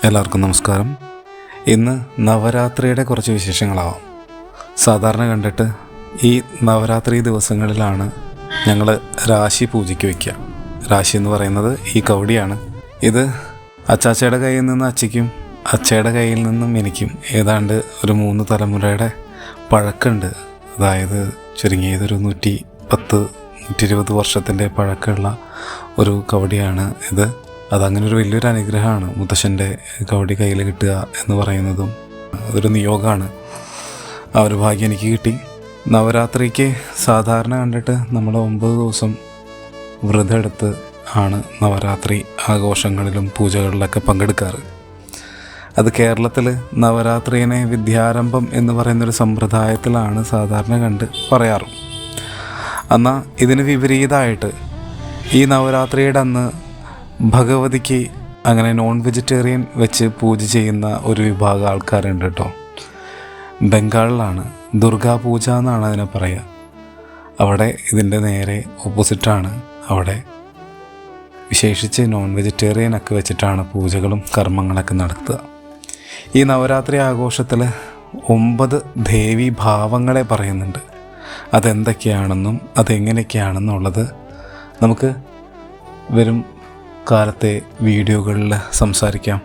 എല്ലാവർക്കും നമസ്കാരം. ഇന്ന് നവരാത്രിയുടെ കുറച്ച് വിശേഷങ്ങളാവാം. സാധാരണ കണ്ടിട്ട് ഈ നവരാത്രി ദിവസങ്ങളിലാണ് ഞങ്ങൾ രാശി പൂജയ്ക്ക് വയ്ക്കുക. രാശി എന്ന് പറയുന്നത് ഈ കവടിയാണ്. ഇത് അച്ചാച്ചയുടെ കയ്യിൽ നിന്ന് അച്ചയ്ക്കും അച്ചയുടെ കയ്യിൽ നിന്നും എനിക്കും ഏതാണ്ട് ഒരു 3 തലമുറയുടെ പഴക്കമുണ്ട്. അതായത് ചുരുങ്ങിയതൊരു 110-120 വർഷത്തിൻ്റെ പഴക്കമുള്ള ഒരു കവടിയാണ് ഇത്. അതങ്ങനെ ഒരു വലിയൊരു അനുഗ്രഹമാണ്. മുത്തശ്ശൻ്റെ കവടി കയ്യിൽ കിട്ടുക എന്ന് പറയുന്നതും അതൊരു നിയോഗമാണ്. ആ ഒരു ഭാഗ്യം എനിക്ക് കിട്ടി. നവരാത്രിക്ക് സാധാരണ കണ്ടിട്ട് നമ്മൾ 9 ദിവസം വ്രതം എടുത്ത് ആണ് നവരാത്രി ആഘോഷങ്ങളിലും പൂജകളിലൊക്കെ പങ്കെടുക്കാറ്. അത് കേരളത്തിൽ നവരാത്രിയെ വിദ്യാരംഭം എന്ന് പറയുന്നൊരു സമ്പ്രദായത്തിലാണ് സാധാരണ കണ്ട് പറയാറ്. എന്നാൽ ഇതിന് വിപരീതമായിട്ട് ഈ നവരാത്രിയുടെ അന്ന് ഭഗവതിക്ക് അങ്ങനെ നോൺ വെജിറ്റേറിയൻ വെച്ച് പൂജ ചെയ്യുന്ന ഒരു വിഭാഗം ആൾക്കാരുണ്ട് കേട്ടോ. ബംഗാളിലാണ് ദുർഗാ പൂജ എന്നാണ് അതിനെ പറയുക. അവിടെ ഇതിൻ്റെ നേരെ ഓപ്പോസിറ്റാണ്. അവിടെ വിശേഷിച്ച് നോൺ വെജിറ്റേറിയനൊക്കെ വെച്ചിട്ടാണ് പൂജകളും കർമ്മങ്ങളൊക്കെ നടത്തുക. ഈ നവരാത്രി ആഘോഷത്തിൽ 9 ദേവീ ഭാവങ്ങളെ പറയുന്നുണ്ട്. അതെന്തൊക്കെയാണെന്നും അതെങ്ങനെയൊക്കെയാണെന്നുള്ളത് നമുക്ക് വരും കാലത്തെ വീഡിയോകളിൽ സംസാരിക്കാം.